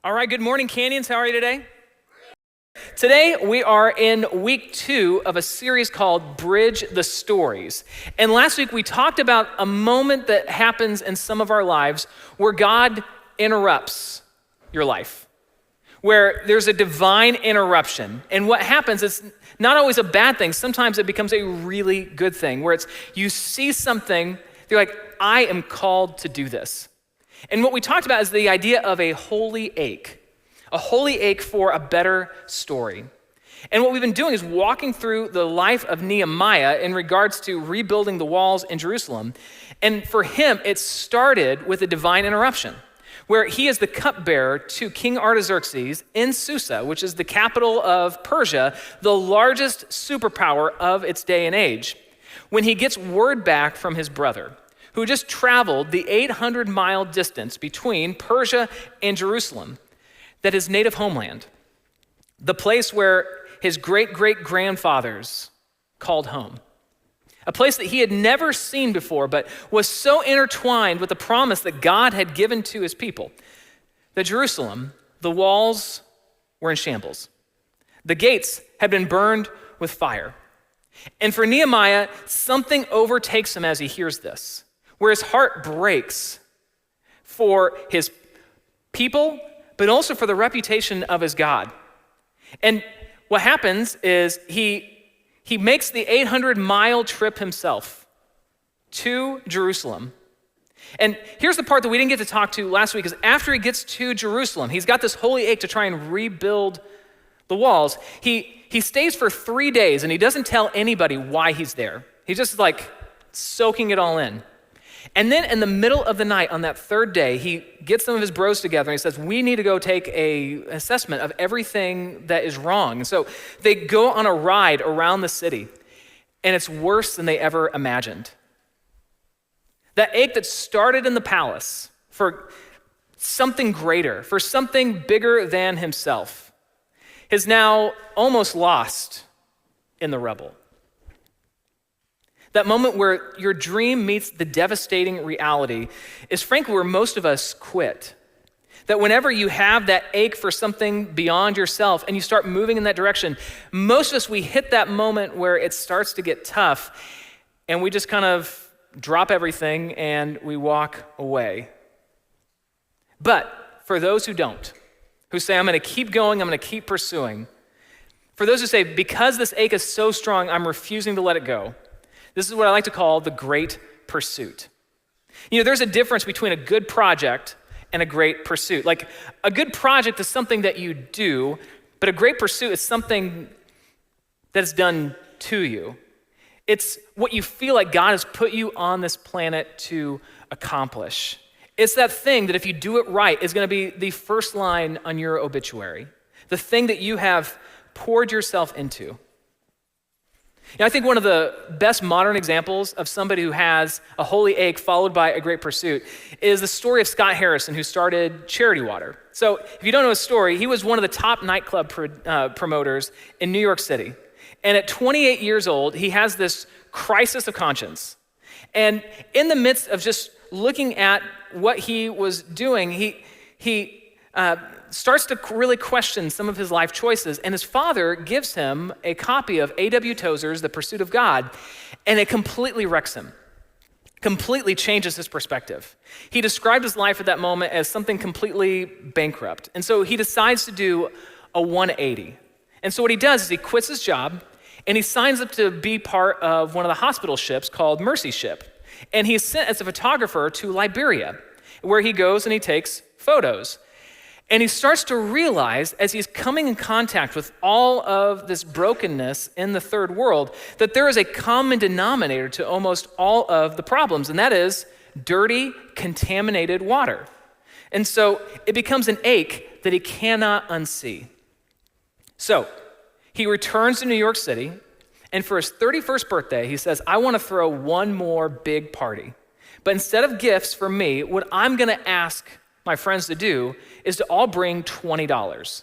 All right, good morning, Canyons. How are you today? Today, we are in week 2 of a series called Bridge the Stories. And last week, we talked about a moment that happens in some of our lives where God interrupts your life, where there's a divine interruption. And what happens is not always a bad thing. Sometimes it becomes a really good thing, where it's you see something, you're like, I am called to do this. And what we talked about is the idea of a holy ache for a better story. And what we've been doing is walking through the life of Nehemiah in regards to rebuilding the walls in Jerusalem. And for him, it started with a divine interruption, where he is the cupbearer to King Artaxerxes in Susa, which is the capital of Persia, the largest superpower of its day and age, when he gets word back from his brother, who just traveled the 800-mile distance between Persia and Jerusalem, that his native homeland, the place where his great-great-grandfathers called home, a place that he had never seen before, but was so intertwined with the promise that God had given to his people, that Jerusalem, the walls were in shambles. The gates had been burned with fire. And for Nehemiah, something overtakes him as he hears this, where his heart breaks for his people, but also for the reputation of his God. And what happens is he makes the 800-mile trip himself to Jerusalem. And here's the part that we didn't get to talk to last week, is after he gets to Jerusalem, he's got this holy ache to try and rebuild the walls. He stays for 3 days, and he doesn't tell anybody why he's there. He's just like soaking it all in. And then in the middle of the night on that third day, he gets some of his bros together and he says, we need to go take an assessment of everything that is wrong. And so they go on a ride around the city, and it's worse than they ever imagined. That ache that started in the palace for something greater, for something bigger than himself, is now almost lost in the rubble. That moment where your dream meets the devastating reality is frankly where most of us quit. That whenever you have that ache for something beyond yourself and you start moving in that direction, most of us, we hit that moment where it starts to get tough and we just kind of drop everything and we walk away. But for those who don't, who say, I'm going to keep going, I'm going to keep pursuing, for those who say, because this ache is so strong, I'm refusing to let it go, this is what I like to call the great pursuit. You know, there's a difference between a good project and a great pursuit. Like, a good project is something that you do, but a great pursuit is something that is done to you. It's what you feel like God has put you on this planet to accomplish. It's that thing that if you do it right is going to be the first line on your obituary, the thing that you have poured yourself into. You know, I think one of the best modern examples of somebody who has a holy ache followed by a great pursuit is the story of Scott Harrison, who started Charity Water. So if you don't know his story, he was one of the top nightclub promoters in New York City. And at 28 years old, he has this crisis of conscience. And in the midst of just looking at what he was doing, he starts to really question some of his life choices, and his father gives him a copy of A.W. Tozer's The Pursuit of God, and it completely wrecks him, completely changes his perspective. He described his life at that moment as something completely bankrupt, and so he decides to do a 180. And so what he does is he quits his job, and he signs up to be part of one of the hospital ships called Mercy Ship, and he's sent as a photographer to Liberia, where he goes and he takes photos. And he starts to realize, as he's coming in contact with all of this brokenness in the third world, that there is a common denominator to almost all of the problems, and that is dirty, contaminated water. And so it becomes an ache that he cannot unsee. So he returns to New York City, and for his 31st birthday, he says, I want to throw one more big party. But instead of gifts for me, what I'm going to ask my friends to do is to all bring $20.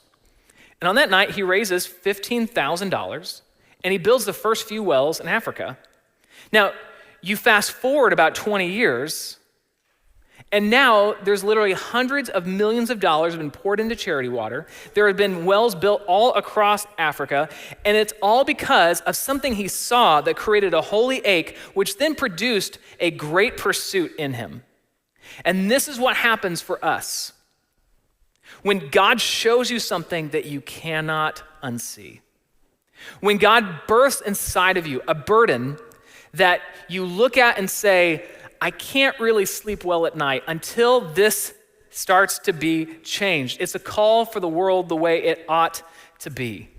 And on that night, he raises $15,000, and he builds the first few wells in Africa. Now, you fast forward about 20 years, And now there's literally hundreds of millions of dollars have been poured into charity water. There have been wells built all across Africa, and it's all because of something he saw that created a holy ache, which then produced a great pursuit in him. And this is what happens for us when God shows you something that you cannot unsee. When God births inside of you a burden that you look at and say, I can't really sleep well at night until this starts to be changed. It's a call for the world the way it ought to be.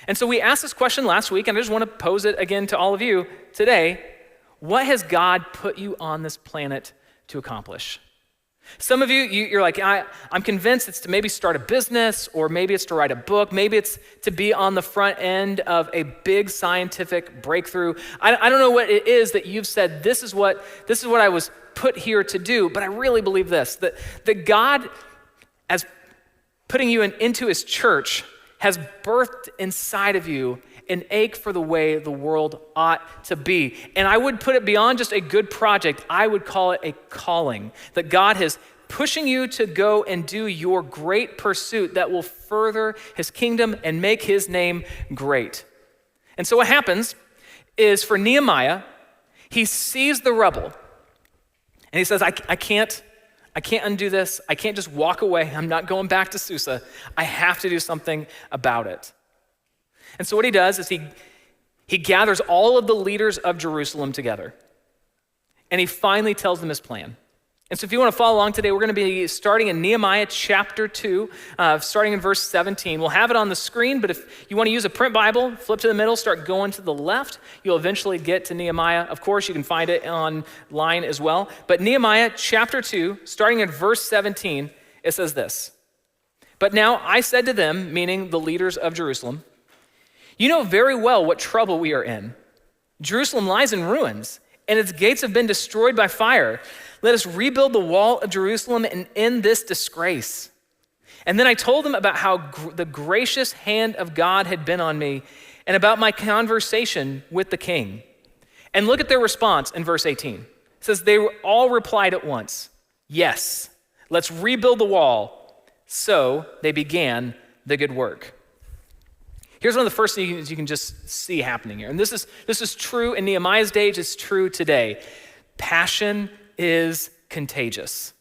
And so we asked this question last week, and I just want to pose it again to all of you today. What has God put you on this planet to accomplish? Some of you're like, I'm convinced it's to maybe start a business, or maybe it's to write a book, maybe it's to be on the front end of a big scientific breakthrough. I don't know what it is that you've said, this is what I was put here to do, but I really believe this, that God, as putting you into his church, has birthed inside of you an ache for the way the world ought to be. And I would put it beyond just a good project. I would call it a calling, that God is pushing you to go and do your great pursuit that will further his kingdom and make his name great. And so what happens is, for Nehemiah, he sees the rubble and he says, I can't undo this. I can't just walk away. I'm not going back to Susa. I have to do something about it. And so what he does is he gathers all of the leaders of Jerusalem together, and he finally tells them his plan. And so if you want to follow along today, we're going to be starting in Nehemiah chapter 2, starting in verse 17. We'll have it on the screen, but if you want to use a print Bible, flip to the middle, start going to the left. You'll eventually get to Nehemiah. Of course, you can find it online as well. But Nehemiah chapter 2, starting in verse 17, it says this. But now I said to them, meaning the leaders of Jerusalem, you know very well what trouble we are in. Jerusalem lies in ruins, and its gates have been destroyed by fire. Let us rebuild the wall of Jerusalem and end this disgrace. And then I told them about how the gracious hand of God had been on me, and about my conversation with the king. And look at their response in verse 18. It says, they all replied at once, yes, let's rebuild the wall. So they began the good work. Here's one of the first things you can just see happening here. And this is true in Nehemiah's day, it's true today. Passion is contagious,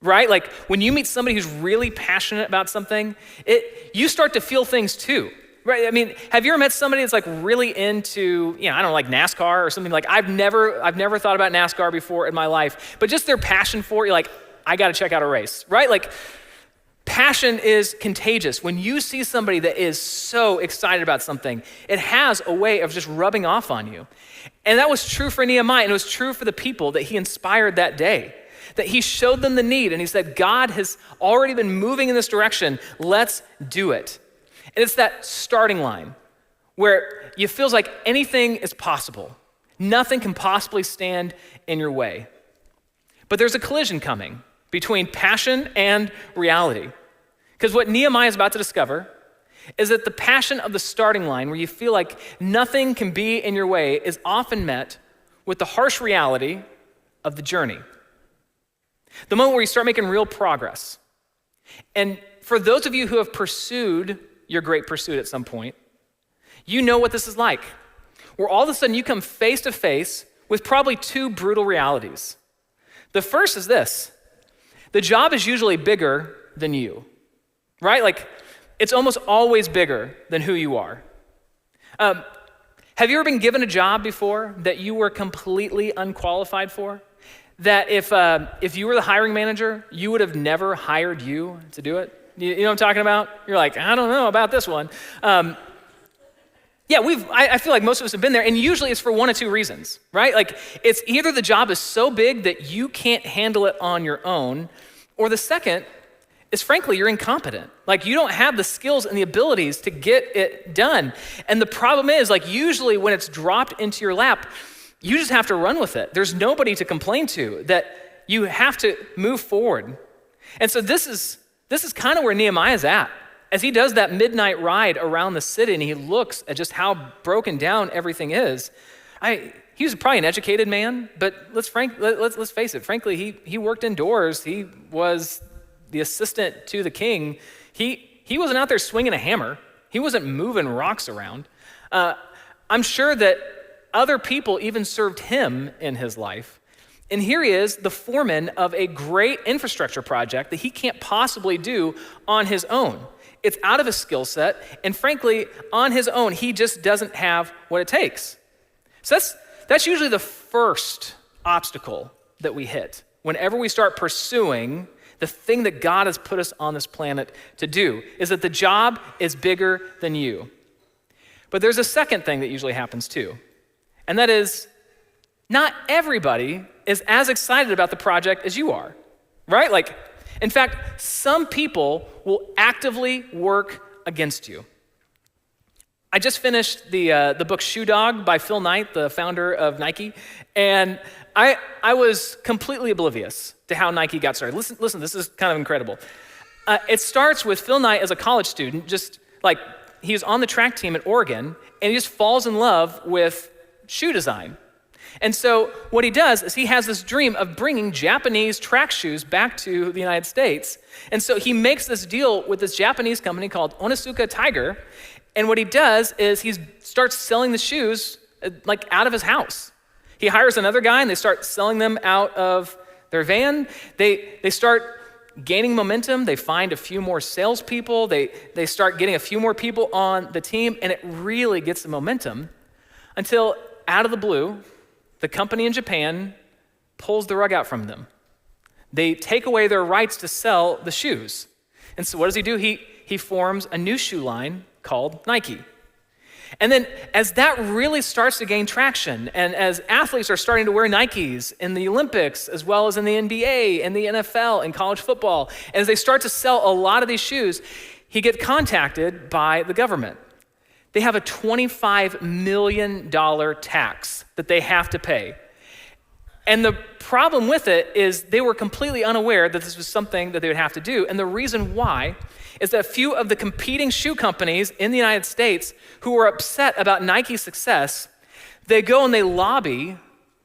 right? Like when you meet somebody who's really passionate about something, you start to feel things too, right? I mean, have you ever met somebody that's like really into, I don't know, like NASCAR or something? Like I've never thought about NASCAR before in my life, but just their passion for it, you're like, I got to check out a race, right? Like passion is contagious. When you see somebody that is so excited about something, it has a way of just rubbing off on you. And that was true for Nehemiah, and it was true for the people that he inspired that day, that he showed them the need, and he said, God has already been moving in this direction. Let's do it. And it's that starting line where it feels like anything is possible. Nothing can possibly stand in your way. But there's a collision coming between passion and reality. Because what Nehemiah is about to discover is that the passion of the starting line, where you feel like nothing can be in your way, is often met with the harsh reality of the journey. The moment where you start making real progress. And for those of you who have pursued your great pursuit at some point, you know what this is like, where all of a sudden you come face to face with probably two brutal realities. The first is this: the job is usually bigger than you, right? Like it's almost always bigger than who you are. Have you ever been given a job before that you were completely unqualified for? That if you were the hiring manager, you would have never hired you to do it? You know what I'm talking about? You're like, I don't know about this one. I feel like most of us have been there, and usually it's for one of two reasons, right? Like it's either the job is so big that you can't handle it on your own, or the second is frankly, you're incompetent. Like you don't have the skills and the abilities to get it done. And the problem is, like usually when it's dropped into your lap, you just have to run with it. There's nobody to complain to, that you have to move forward. And so this is kind of where Nehemiah's at. As he does that midnight ride around the city and he looks at just how broken down everything is, he was probably an educated man, but let's face it, frankly, he worked indoors. He was the assistant to the king. He wasn't out there swinging a hammer. He wasn't moving rocks around. I'm sure that other people even served him in his life. And here he is, the foreman of a great infrastructure project that he can't possibly do on his own. It's out of his skill set, and frankly, on his own, he just doesn't have what it takes. So that's usually the first obstacle that we hit whenever we start pursuing the thing that God has put us on this planet to do, is that the job is bigger than you. But there's a second thing that usually happens too, and that is not everybody is as excited about the project as you are, right? Like, in fact, some people will actively work against you. I just finished the book Shoe Dog by Phil Knight, the founder of Nike, and I was completely oblivious to how Nike got started. Listen, this is kind of incredible. It starts with Phil Knight as a college student, just like he was on the track team at Oregon, and he just falls in love with shoe design. And so what he does is he has this dream of bringing Japanese track shoes back to the United States. And so he makes this deal with this Japanese company called Onitsuka Tiger. And what he does is he starts selling the shoes like out of his house. He hires another guy and they start selling them out of their van. They start gaining momentum. They find a few more salespeople. They start getting a few more people on the team, and it really gets the momentum until out of the blue, the company in Japan pulls the rug out from them. They take away their rights to sell the shoes. And so what does he do? He forms a new shoe line called Nike. And then as that really starts to gain traction, and as athletes are starting to wear Nikes in the Olympics, as well as in the NBA and the NFL and college football, and as they start to sell a lot of these shoes, he gets contacted by the government. They have a $25 million tax that they have to pay. And the problem with it is they were completely unaware that this was something that they would have to do. And the reason why is that a few of the competing shoe companies in the United States who were upset about Nike's success, they go and they lobby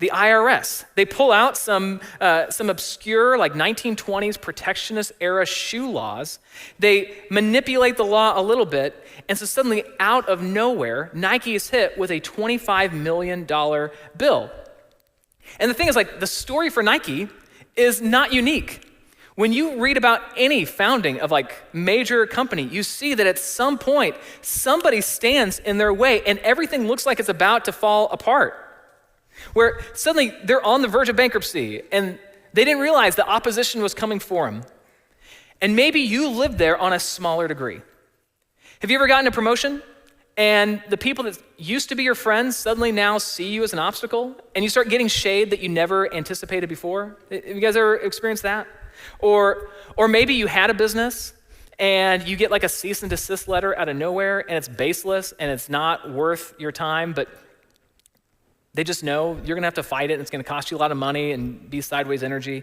the IRS. They pull out some obscure, like 1920s protectionist era shoe laws. They manipulate the law a little bit, and so suddenly, out of nowhere, Nike is hit with a $25 million bill. And the thing is, like, the story for Nike is not unique. When you read about any founding of like major company, you see that at some point, somebody stands in their way and everything looks like it's about to fall apart. Where suddenly they're on the verge of bankruptcy and they didn't realize the opposition was coming for them. And maybe you lived there on a smaller degree. Have you ever gotten a promotion and the people that used to be your friends suddenly now see you as an obstacle and you start getting shade that you never anticipated before? Have you guys ever experienced that? Or maybe you had a business and you get like a cease and desist letter out of nowhere and it's baseless and it's not worth your time, but they just know you're gonna have to fight it and it's gonna cost you a lot of money and be sideways energy.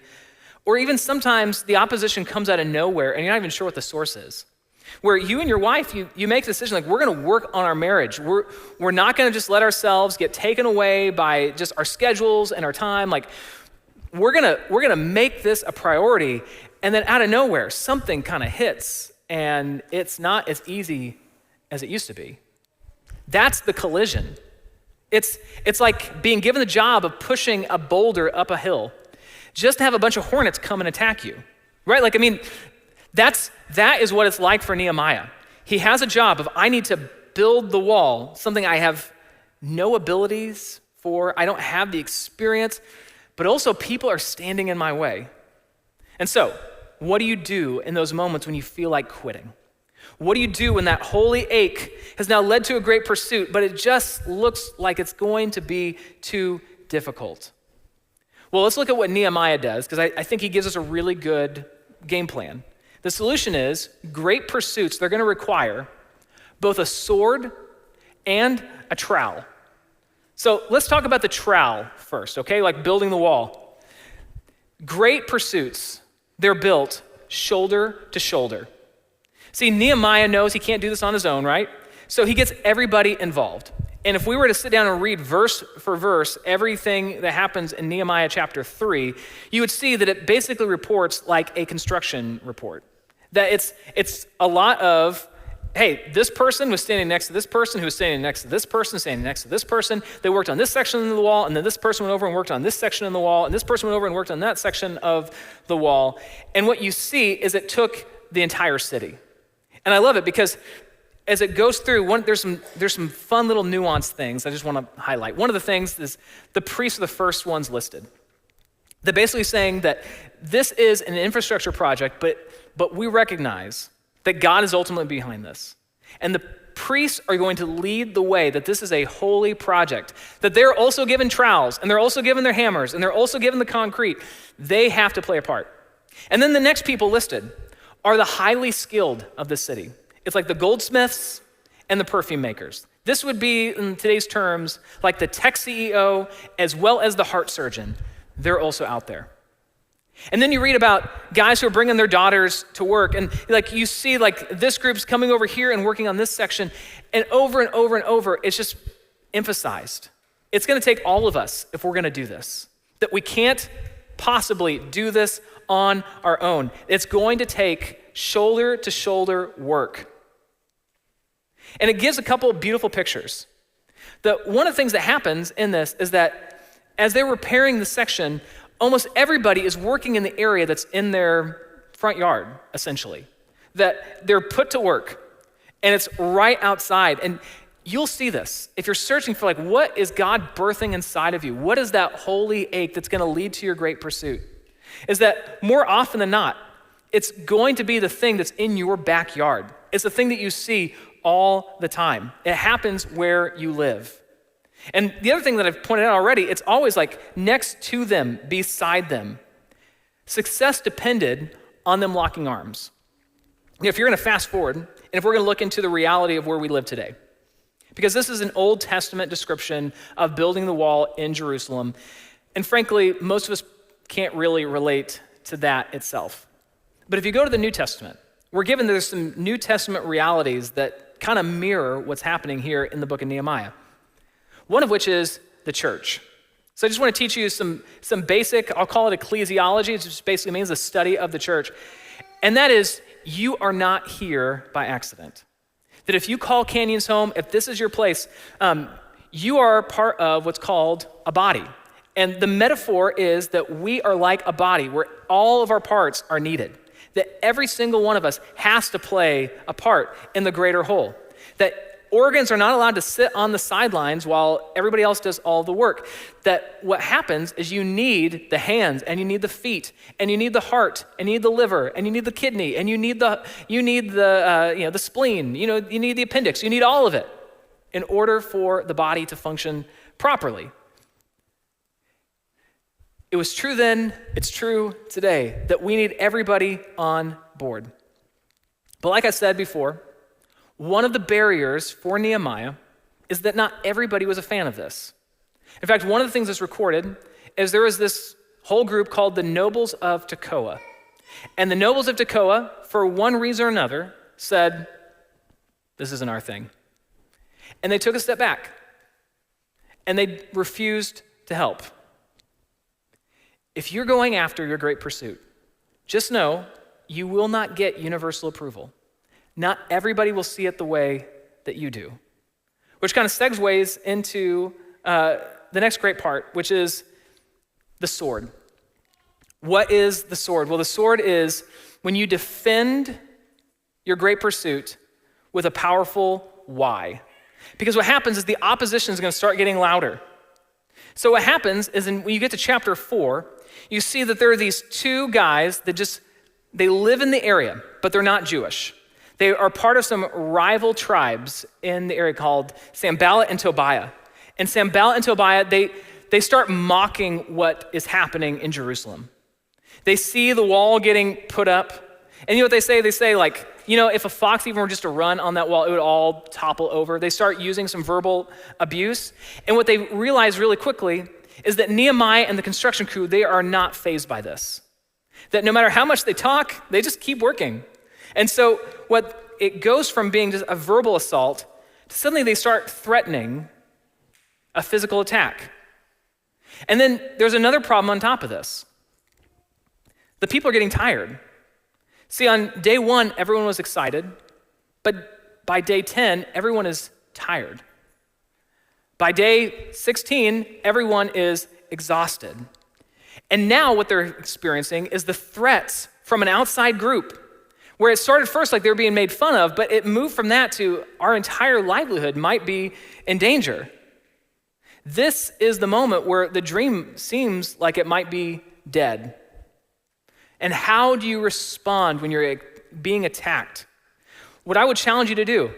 Or even sometimes the opposition comes out of nowhere and you're not even sure what the source is. Where you and your wife, you make a decision like, we're gonna work on our marriage. We're not gonna just let ourselves get taken away by just our schedules and our time. Like, we're gonna make this a priority, and then out of nowhere, something kind of hits, and it's not as easy as it used to be. That's the collision. It's like being given the job of pushing a boulder up a hill, just to have a bunch of hornets come and attack you, right? Like, I mean, that is what it's like for Nehemiah. He has a job of, I need to build the wall, something I have no abilities for, I don't have the experience, but also people are standing in my way. And so, what do you do in those moments when you feel like quitting? What do you do when that holy ache has now led to a great pursuit, but it just looks like it's going to be too difficult? Well, let's look at what Nehemiah does, because I think he gives us a really good game plan. The solution is great pursuits, they're going to require both a sword and a trowel. So let's talk about the trowel first, okay? Like building the wall. Great pursuits, they're built shoulder to shoulder. See, Nehemiah knows he can't do this on his own, right? So he gets everybody involved. And if we were to sit down and read verse for verse everything that happens in Nehemiah chapter 3, you would see that it basically reports like a construction report. That it's a lot of, hey, this person was standing next to this person, who was standing next to this person, standing next to this person. They worked on this section of the wall, and then this person went over and worked on this section of the wall, and this person went over and worked on that section of the wall. And what you see is it took the entire city. And I love it because as it goes through, there's some fun little nuanced things I just want to highlight. One of the things is the priests are the first ones listed. They're basically saying that this is an infrastructure project, but we recognize that God is ultimately behind this. And the priests are going to lead the way, that this is a holy project, that they're also given trowels, and they're also given their hammers, and they're also given the concrete. They have to play a part. And then the next people listed are the highly skilled of the city. It's like the goldsmiths and the perfume makers. This would be, in today's terms, like the tech CEO as well as the heart surgeon. They're also out there. And then you read about guys who are bringing their daughters to work, and like you see like this group's coming over here and working on this section, and over and over and over, it's just emphasized. It's gonna take all of us if we're gonna do this, that we can't possibly do this on our own. It's going to take shoulder to shoulder work. And it gives a couple of beautiful pictures. One of the things that happens in this is that as they're repairing the section, almost everybody is working in the area that's in their front yard, essentially. That they're put to work, and it's right outside. And you'll see this. If you're searching for like, what is God birthing inside of you? What is that holy ache that's gonna lead to your great pursuit? Is that more often than not, it's going to be the thing that's in your backyard. It's the thing that you see all the time. It happens where you live. And the other thing that I've pointed out already, it's always like next to them, beside them. Success depended on them locking arms. If you're gonna fast forward, and if we're gonna look into the reality of where we live today, because this is an Old Testament description of building the wall in Jerusalem, and frankly, most of us can't really relate to that itself. But if you go to the New Testament, we're given there's some New Testament realities that kind of mirror what's happening here in the book of Nehemiah. One of which is the church. So I just want to teach you some basic, I'll call it ecclesiology, it just basically means the study of the church. And that is, you are not here by accident. That if you call Canyons home, if this is your place, you are part of what's called a body. And the metaphor is that we are like a body where all of our parts are needed. That every single one of us has to play a part in the greater whole. That organs are not allowed to sit on the sidelines while everybody else does all the work. That what happens is you need the hands, and you need the feet, and you need the heart, and you need the liver, and you need the kidney, and you need the spleen. You need the appendix. You need all of it in order for the body to function properly. It was true then, it's true today, that we need everybody on board. But like I said before, one of the barriers for Nehemiah is that not everybody was a fan of this. In fact, one of the things that's recorded is there was this whole group called the Nobles of Tekoa. And the Nobles of Tekoa, for one reason or another, said, this isn't our thing. And they took a step back, and they refused to help. If you're going after your great pursuit, just know you will not get universal approval. Not everybody will see it the way that you do. Which kind of segues into the next great part, which is the sword. What is the sword? Well, the sword is when you defend your great pursuit with a powerful why. Because what happens is the opposition is going to start getting louder. So what happens is when you get to chapter 4, you see that there are these two guys that they live in the area, but they're not Jewish. They are part of some rival tribes in the area called Sanballat and Tobiah. And Sanballat and Tobiah, they start mocking what is happening in Jerusalem. They see the wall getting put up, and you know what they say? They say like, if a fox even were just to run on that wall, it would all topple over. They start using some verbal abuse. And what they realize really quickly is that Nehemiah and the construction crew, they are not fazed by this. That no matter how much they talk, they just keep working. And so it goes from being just a verbal assault to suddenly they start threatening a physical attack. And then there's another problem on top of this. The people are getting tired. See, on day 1, everyone was excited, but by day 10, everyone is tired. By day 16, everyone is exhausted. And now what they're experiencing is the threats from an outside group, where it started first like they were being made fun of, but it moved from that to our entire livelihood might be in danger. This is the moment where the dream seems like it might be dead. And how do you respond when you're being attacked? What I would challenge you to do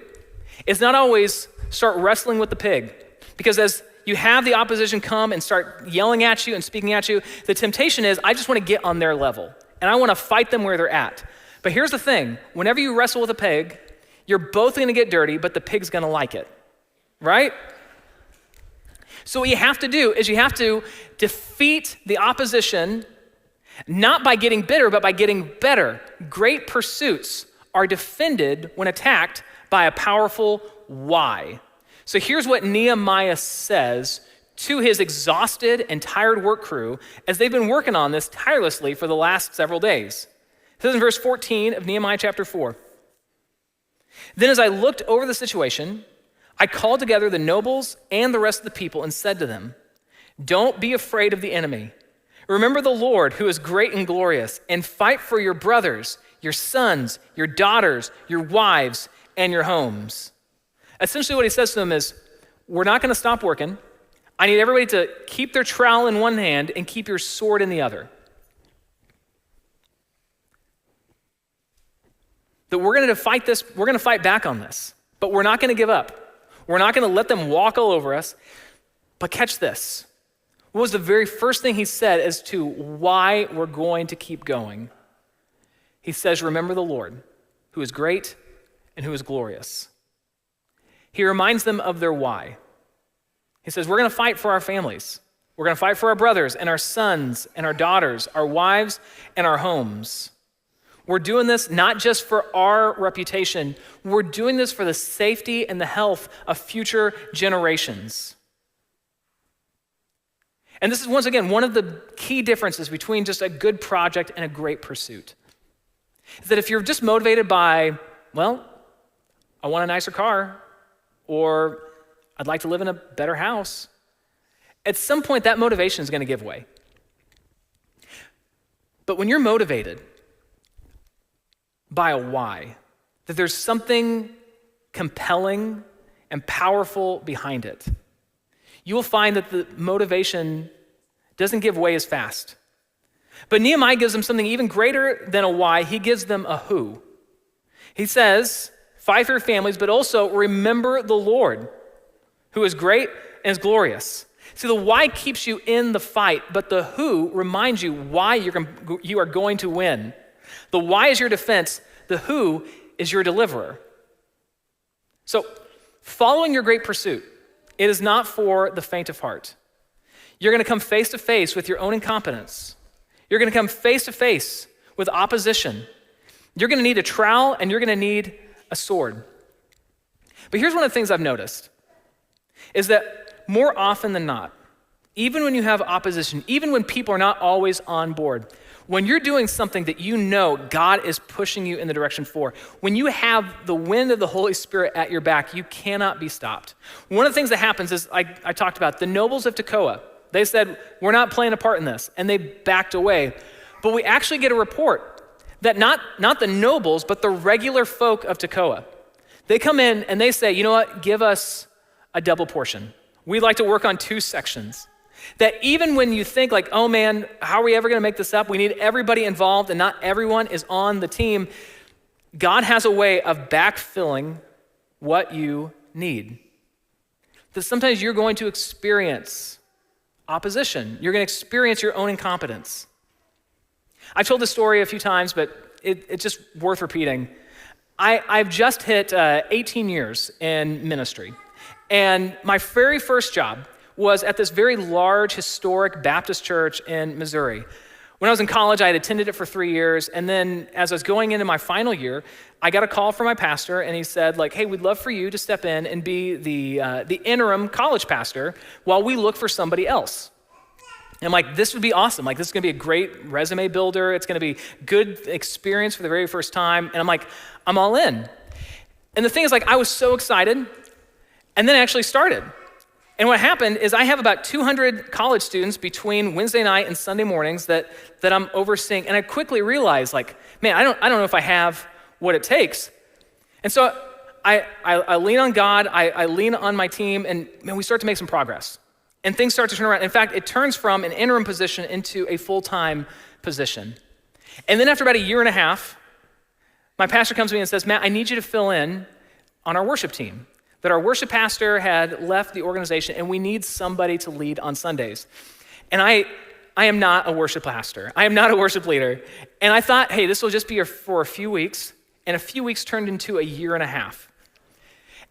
is not always start wrestling with the pig, because as you have the opposition come and start yelling at you and speaking at you, the temptation is, I just want to get on their level, and I want to fight them where they're at. But here's the thing, whenever you wrestle with a pig, you're both going to get dirty, but the pig's going to like it, right? So what you have to do is you have to defeat the opposition, not by getting bitter, but by getting better. Great pursuits are defended when attacked by a powerful why. So here's what Nehemiah says to his exhausted and tired work crew as they've been working on this tirelessly for the last several days. It says in verse 14 of Nehemiah chapter 4, "Then as I looked over the situation, I called together the nobles and the rest of the people and said to them, 'Don't be afraid of the enemy. Remember the Lord who is great and glorious, and fight for your brothers, your sons, your daughters, your wives, and your homes.'" Essentially what he says to them is, we're not going to stop working. I need everybody to keep their trowel in one hand and keep your sword in the other. That we're going to fight this, we're going to fight back on this, but we're not going to give up. We're not going to let them walk all over us. But catch this. What was the very first thing he said as to why we're going to keep going? He says, remember the Lord, who is great and who is glorious. He reminds them of their why. He says, we're going to fight for our families. We're going to fight for our brothers and our sons and our daughters, our wives and our homes. We're doing this not just for our reputation. We're doing this for the safety and the health of future generations. And this is, once again, one of the key differences between just a good project and a great pursuit. Is that if you're just motivated by, well, I want a nicer car, or I'd like to live in a better house, at some point that motivation is going to give way. But when you're motivated by a why, that there's something compelling and powerful behind it, you will find that the motivation doesn't give way as fast. But Nehemiah gives them something even greater than a why. He gives them a who. He says, fight for your families, but also remember the Lord, who is great and is glorious. See, the why keeps you in the fight, but the who reminds you why you are going to win. The why is your defense. The who is your deliverer. So, following your great pursuit, it is not for the faint of heart. You're going to come face to face with your own incompetence. You're going to come face to face with opposition. You're going to need a trowel and you're going to need a sword. But here's one of the things I've noticed is that more often than not, even when you have opposition, even when people are not always on board, when you're doing something that you know God is pushing you in the direction for, when you have the wind of the Holy Spirit at your back, you cannot be stopped. One of the things that happens is, I talked about the nobles of Tekoa. They said, we're not playing a part in this, and they backed away. But we actually get a report that not the nobles, but the regular folk of Tekoa, they come in and they say, you know what, give us a double portion. We'd like to work on 2 sections. That even when you think like, oh man, how are we ever going to make this up? We need everybody involved and not everyone is on the team. God has a way of backfilling what you need. That sometimes you're going to experience opposition. You're going to experience your own incompetence. I've told this story a few times, but it's just worth repeating. I've just hit 18 years in ministry. And my very first job was at this very large, historic Baptist church in Missouri. When I was in college, I had attended it for 3 years, and then as I was going into my final year, I got a call from my pastor, and he said, like, hey, we'd love for you to step in and be the interim college pastor while we look for somebody else. And I'm like, this would be awesome. Like, this is gonna be a great resume builder. It's gonna be good experience for the very first time. And I'm like, I'm all in. And the thing is, like, I was so excited, and then I actually started. And what happened is I have about 200 college students between Wednesday night and Sunday mornings that I'm overseeing. And I quickly realized, like, man, I don't know if I have what it takes. And so I lean on God, I lean on my team, and man, we start to make some progress. And things start to turn around. In fact, it turns from an interim position into a full-time position. And then after about a year and a half, my pastor comes to me and says, Matt, I need you to fill in on our worship team. That our worship pastor had left the organization and we need somebody to lead on Sundays. And I am not a worship pastor. I am not a worship leader. And I thought, hey, this will just be for a few weeks. And a few weeks turned into a year and a half.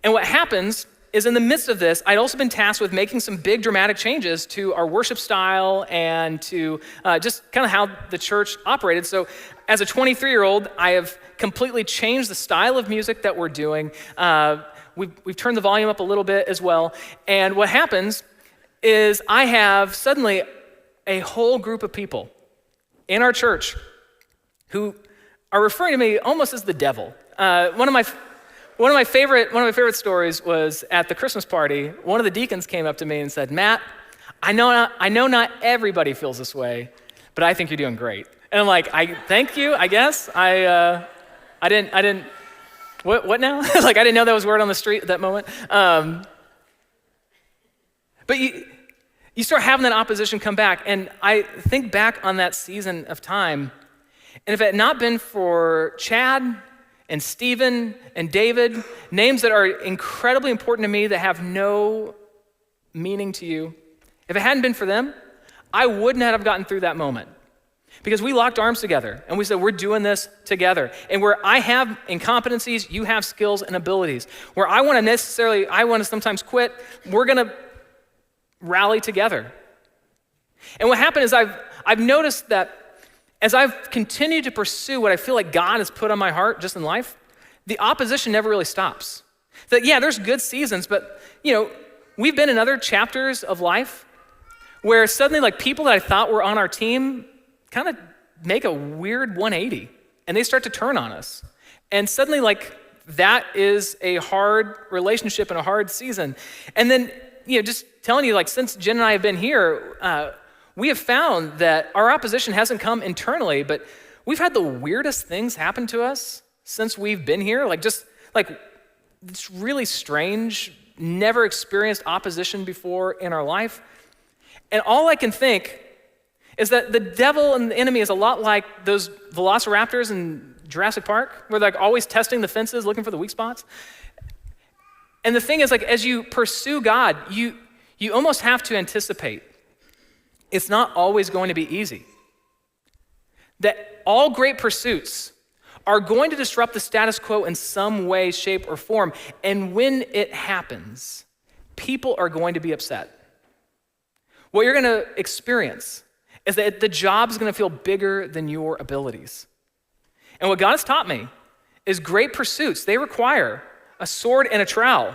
And what happens is in the midst of this, I'd also been tasked with making some big dramatic changes to our worship style and to just kind of how the church operated. So as a 23-year-old, I have completely changed the style of music that we're doing. We've turned the volume up a little bit as well. And what happens is I have suddenly a whole group of people in our church who are referring to me almost as the devil. One of my favorite stories was at the Christmas party. One of the deacons came up to me and said, Matt, I know not everybody feels this way, but I think you're doing great. And I'm like, thank you, I guess. I didn't. What now? Like, I didn't know that was word on the street at that moment. But you start having that opposition come back. And I think back on that season of time, and if it had not been for Chad and Stephen and David, names that are incredibly important to me that have no meaning to you, if it hadn't been for them, I would not have gotten through that moment. Because we locked arms together and we said, we're doing this together. And where I have incompetencies, you have skills and abilities. Where I want to sometimes quit, we're gonna rally together. And what happened is I've noticed that as I've continued to pursue what I feel like God has put on my heart just in life, the opposition never really stops. That yeah, there's good seasons, but we've been in other chapters of life where suddenly like people that I thought were on our team kind of make a weird 180 and they start to turn on us. And suddenly like that is a hard relationship and a hard season. And then, just telling you like since Jen and I have been here, we have found that our opposition hasn't come internally, but we've had the weirdest things happen to us since we've been here. Like it's really strange, never experienced opposition before in our life. And all I can think is that the devil and the enemy is a lot like those velociraptors in Jurassic Park, where they're like always testing the fences, looking for the weak spots. And the thing is, like, as you pursue God, you almost have to anticipate it's not always going to be easy. That all great pursuits are going to disrupt the status quo in some way, shape, or form. And when it happens, people are going to be upset. What you're going to experience is that the job is going to feel bigger than your abilities. And what God has taught me is great pursuits, they require a sword and a trowel.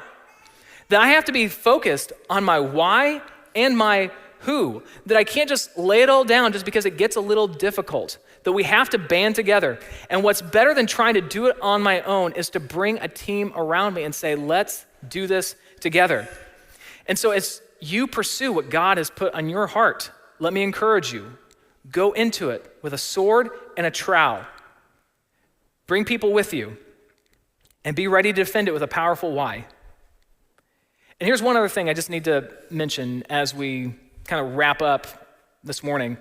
That I have to be focused on my why and my who. That I can't just lay it all down just because it gets a little difficult. That we have to band together. And what's better than trying to do it on my own is to bring a team around me and say, let's do this together. And so as you pursue what God has put on your heart, let me encourage you, go into it with a sword and a trowel. Bring people with you and be ready to defend it with a powerful why. And here's one other thing I just need to mention as we kind of wrap up this morning.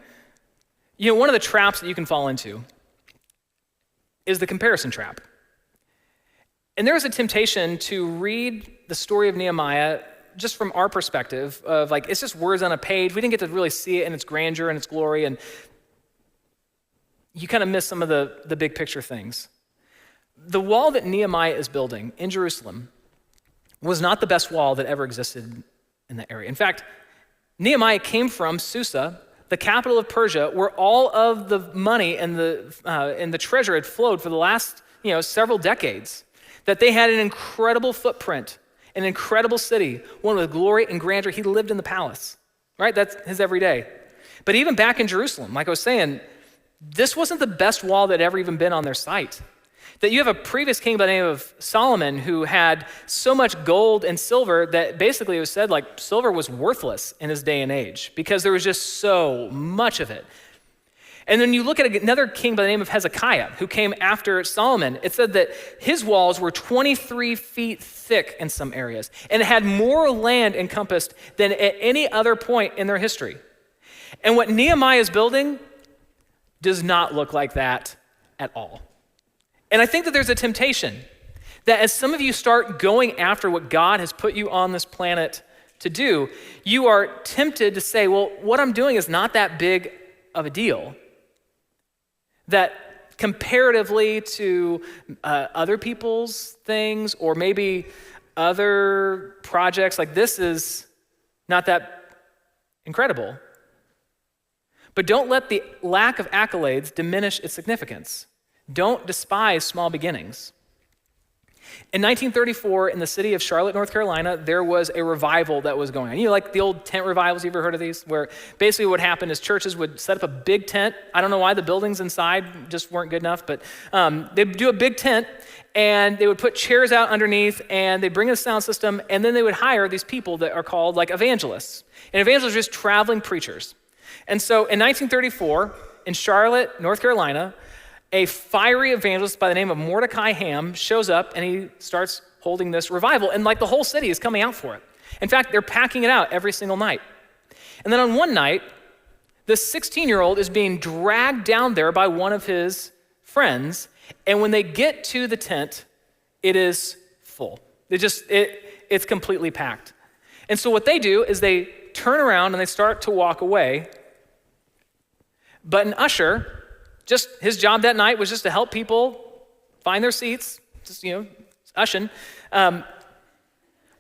One of the traps that you can fall into is the comparison trap. And there is a temptation to read the story of Nehemiah just from our perspective of like, it's just words on a page. We didn't get to really see it in its grandeur and its glory, and you kind of miss some of the big picture things. The wall that Nehemiah is building in Jerusalem was not the best wall that ever existed in the area. In fact, Nehemiah came from Susa, the capital of Persia, where all of the money and the treasure had flowed for the last several decades, that they had an incredible footprint, an incredible city, one with glory and grandeur. He lived in the palace, right? That's his everyday. But even back in Jerusalem, like I was saying, this wasn't the best wall that had ever even been on their site. That you have a previous king by the name of Solomon who had so much gold and silver that basically it was said like silver was worthless in his day and age because there was just so much of it. And then you look at another king by the name of Hezekiah who came after Solomon. It said that his walls were 23 feet thick in some areas and it had more land encompassed than at any other point in their history. And what Nehemiah is building does not look like that at all. And I think that there's a temptation that as some of you start going after what God has put you on this planet to do, you are tempted to say, well, what I'm doing is not that big of a deal. That comparatively to other people's things or maybe other projects, like this is not that incredible. But don't let the lack of accolades diminish its significance. Don't despise small beginnings. In 1934, in the city of Charlotte, North Carolina, there was a revival that was going on. Like the old tent revivals, you ever heard of these? Where basically what happened is churches would set up a big tent. I don't know why the buildings inside just weren't good enough, but they'd do a big tent and they would put chairs out underneath and they'd bring in a sound system and then they would hire these people that are called like evangelists. And evangelists are just traveling preachers. And so in 1934, in Charlotte, North Carolina, a fiery evangelist by the name of Mordecai Ham shows up and he starts holding this revival and like the whole city is coming out for it. In fact, they're packing it out every single night. And then on one night, this 16-year-old is being dragged down there by one of his friends, and when they get to the tent, it is full. It's completely packed. And so what they do is they turn around and they start to walk away, but an usher, just his job that night was just to help people find their seats, just, ushing.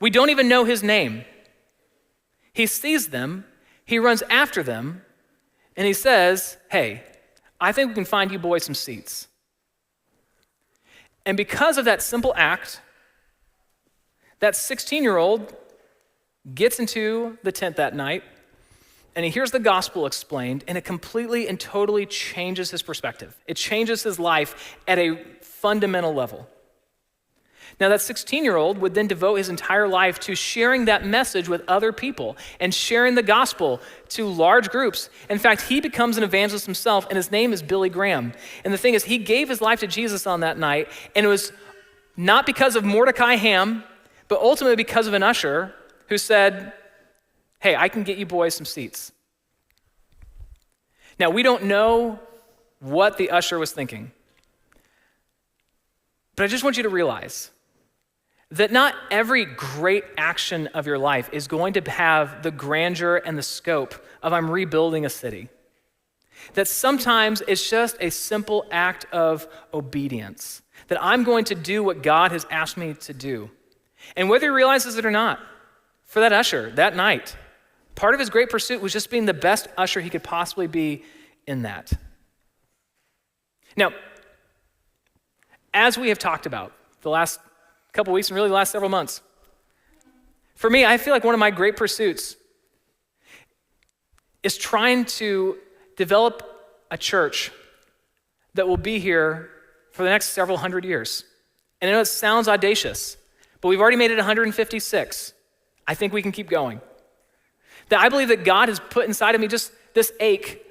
We don't even know his name. He sees them, he runs after them, and he says, hey, I think we can find you boys some seats. And because of that simple act, that 16-year-old gets into the tent that night, and he hears the gospel explained, and it completely and totally changes his perspective. It changes his life at a fundamental level. Now, that 16-year-old would then devote his entire life to sharing that message with other people and sharing the gospel to large groups. In fact, he becomes an evangelist himself, and his name is Billy Graham. And the thing is, he gave his life to Jesus on that night, and it was not because of Mordecai Ham, but ultimately because of an usher who said, hey, I can get you boys some seats. Now, we don't know what the usher was thinking, but I just want you to realize that not every great action of your life is going to have the grandeur and the scope of I'm rebuilding a city. That sometimes it's just a simple act of obedience, that I'm going to do what God has asked me to do. And whether he realizes it or not, for that usher that night, part of his great pursuit was just being the best usher he could possibly be in that. Now, as we have talked about the last couple weeks and really the last several months, for me, I feel like one of my great pursuits is trying to develop a church that will be here for the next several hundred years. And I know it sounds audacious, but we've already made it 156. I think we can keep going. That I believe that God has put inside of me just this ache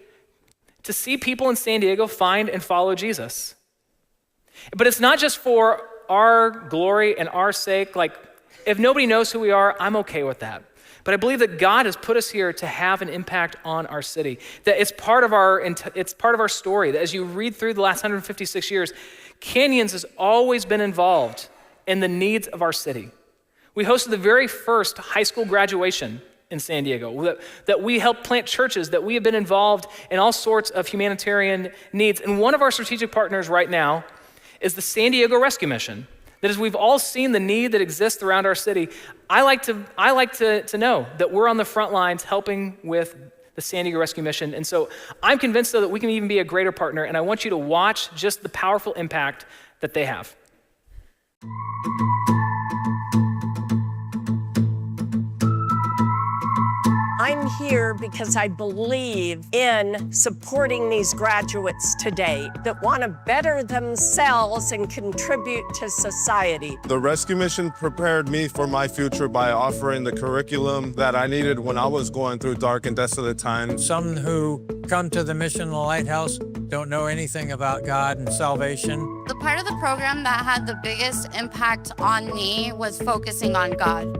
to see people in San Diego find and follow Jesus. But it's not just for our glory and our sake. Like, if nobody knows who we are, I'm okay with that. But I believe that God has put us here to have an impact on our city. That it's part of our story. That as you read through the last 156 years, Canyons has always been involved in the needs of our city. We hosted the very first high school graduation in San Diego, that we help plant churches, that we have been involved in all sorts of humanitarian needs. And one of our strategic partners right now is the San Diego Rescue Mission. That as we've all seen the need that exists around our city, I like to know that we're on the front lines helping with the San Diego Rescue Mission. And so I'm convinced, though, that we can even be a greater partner, and I want you to watch just the powerful impact that they have. I'm here because I believe in supporting these graduates today that want to better themselves and contribute to society. The rescue mission prepared me for my future by offering the curriculum that I needed when I was going through dark and desolate times. Some who come to the mission in the lighthouse don't know anything about God and salvation. The part of the program that had the biggest impact on me was focusing on God.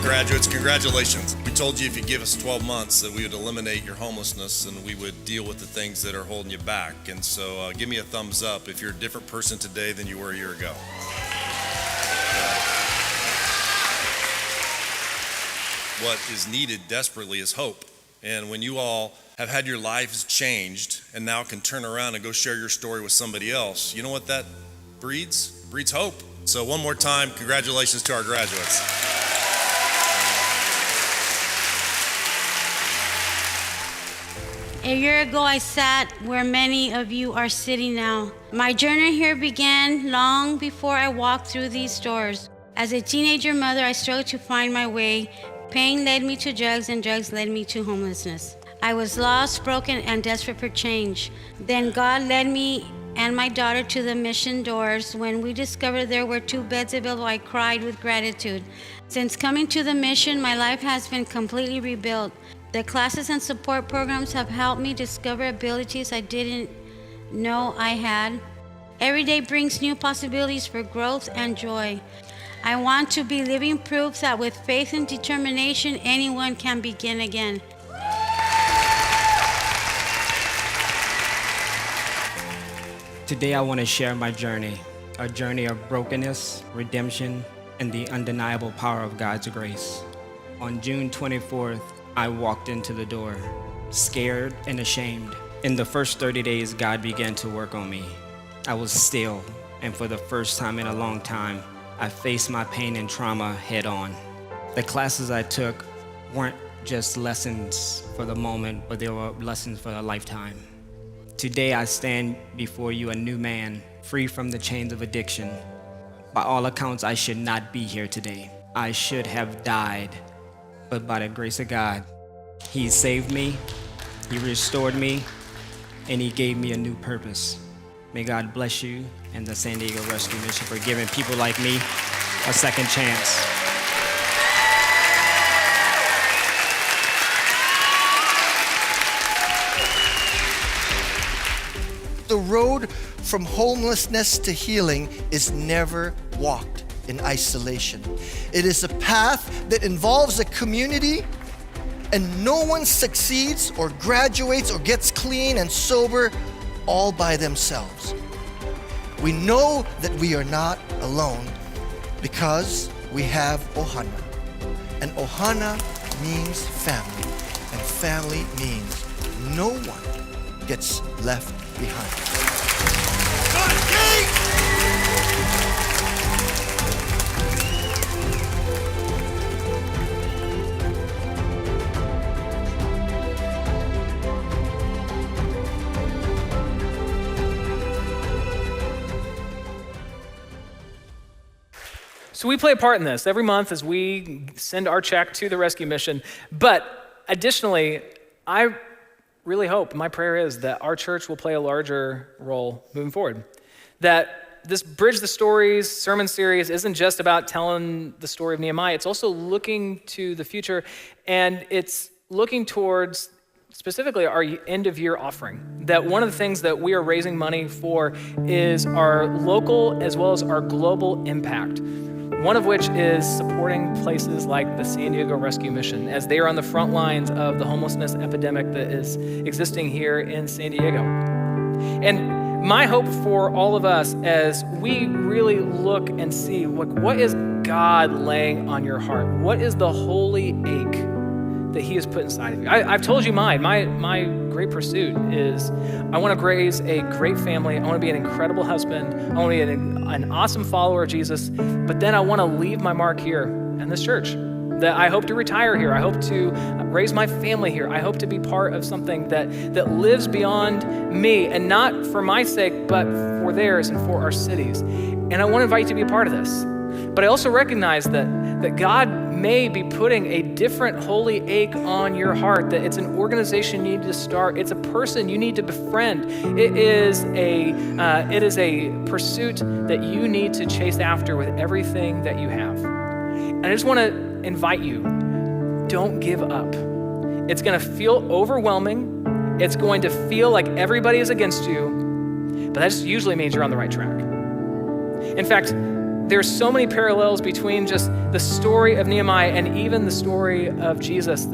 Graduates, congratulations. We told you if you give us 12 months that we would eliminate your homelessness and we would deal with the things that are holding you back. And so give me a thumbs up if you're a different person today than you were a year ago. What is needed desperately is hope. And when you all have had your lives changed and now can turn around and go share your story with somebody else, you know what that breeds? Breeds hope. So one more time, congratulations to our graduates. A year ago, I sat where many of you are sitting now. My journey here began long before I walked through these doors. As a teenager mother, I struggled to find my way. Pain led me to drugs, and drugs led me to homelessness. I was lost, broken, and desperate for change. Then God led me and my daughter to the mission doors. When we discovered there were 2 beds available, I cried with gratitude. Since coming to the mission, my life has been completely rebuilt. The classes and support programs have helped me discover abilities I didn't know I had. Every day brings new possibilities for growth and joy. I want to be living proof that with faith and determination, anyone can begin again. Today I want to share my journey, a journey of brokenness, redemption, and the undeniable power of God's grace. On June 24th, I walked into the door, scared and ashamed. In the first 30 days, God began to work on me. I was still, and for the first time in a long time, I faced my pain and trauma head on. The classes I took weren't just lessons for the moment, but they were lessons for a lifetime. Today I stand before you a new man, free from the chains of addiction. By all accounts, I should not be here today. I should have died. But by the grace of God, He saved me, He restored me, and He gave me a new purpose. May God bless you and the San Diego Rescue Mission for giving people like me a second chance. The road from homelessness to healing is never walked in isolation. It is a path that involves a community, and no one succeeds or graduates or gets clean and sober all by themselves. We know that we are not alone because we have Ohana. And Ohana means family, and family means no one gets left behind. So we play a part in this every month as we send our check to the rescue mission. But additionally, I really hope, my prayer is that our church will play a larger role moving forward. That this Bridge the Stories sermon series isn't just about telling the story of Nehemiah, it's also looking to the future, and it's looking towards specifically our end of year offering. That one of the things that we are raising money for is our local as well as our global impact. One of which is supporting places like the San Diego Rescue Mission as they are on the front lines of the homelessness epidemic that is existing here in San Diego. And my hope for all of us as we really look and see what is God laying on your heart? What is the holy ache that he has put inside of you. I've told you mine. My great pursuit is I want to raise a great family. I want to be an incredible husband. I want to be an awesome follower of Jesus. But then I want to leave my mark here in this church. That I hope to retire here. I hope to raise my family here. I hope to be part of something that lives beyond me, and not for my sake, but for theirs and for our cities. And I want to invite you to be a part of this. But I also recognize that God may be putting a different holy ache on your heart, that it's an organization you need to start. It's a person you need to befriend. It is a pursuit that you need to chase after with everything that you have. And I just want to invite you, don't give up. It's going to feel overwhelming. It's going to feel like everybody is against you, but that just usually means you're on the right track. In fact, there's so many parallels between just the story of Nehemiah and even the story of Jesus.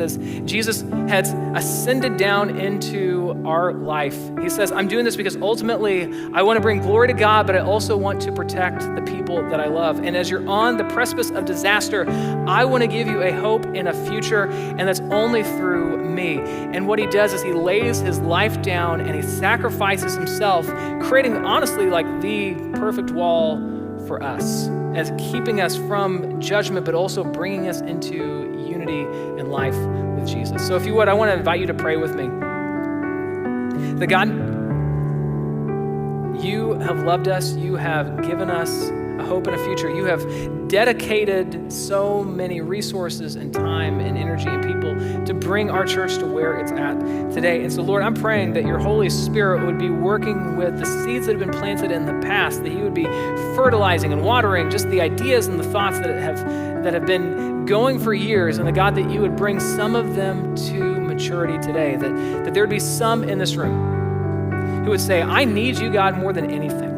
Jesus has ascended down into our life. He says, I'm doing this because ultimately I want to bring glory to God, but I also want to protect the people that I love. And as you're on the precipice of disaster, I want to give you a hope in a future, and that's only through me. And what he does is he lays his life down and he sacrifices himself, creating honestly like the perfect wall for us, as keeping us from judgment, but also bringing us into unity and life with Jesus. So if you would, I want to invite you to pray with me. That God, you have loved us. You have given us a hope and a future. You have dedicated so many resources and time and energy and people to bring our church to where it's at today. And so, Lord, I'm praying that your Holy Spirit would be working with the seeds that have been planted in the past, that he would be fertilizing and watering just the ideas and the thoughts that have been going for years, and the God, that you would bring some of them to maturity today, that there would be some in this room who would say, I need you, God, more than anything.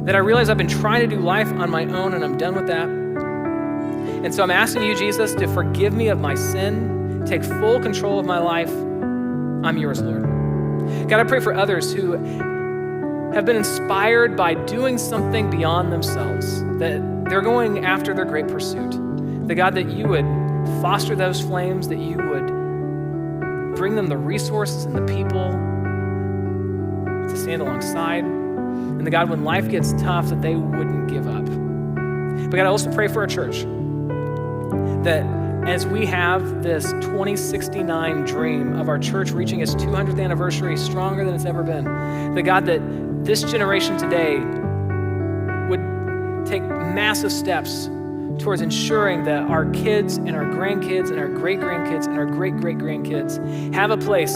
That I realize I've been trying to do life on my own and I'm done with that. And so I'm asking you, Jesus, to forgive me of my sin, take full control of my life. I'm yours, Lord. God, I pray for others who have been inspired by doing something beyond themselves, that they're going after their great pursuit. The God, that you would foster those flames, that you would bring them the resources and the people to stand alongside. And the God, when life gets tough, that they wouldn't give up. But God, I also pray for our church, that as we have this 2069 dream of our church reaching its 200th anniversary stronger than it's ever been, the God, that this generation today would take massive steps towards ensuring that our kids and our grandkids and our great-grandkids and our great-great-grandkids have a place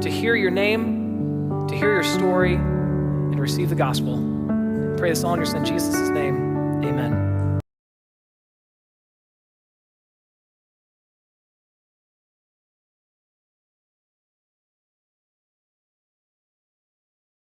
to hear your name, to hear your story, and receive the gospel. I pray this all in your son Jesus' name. Amen.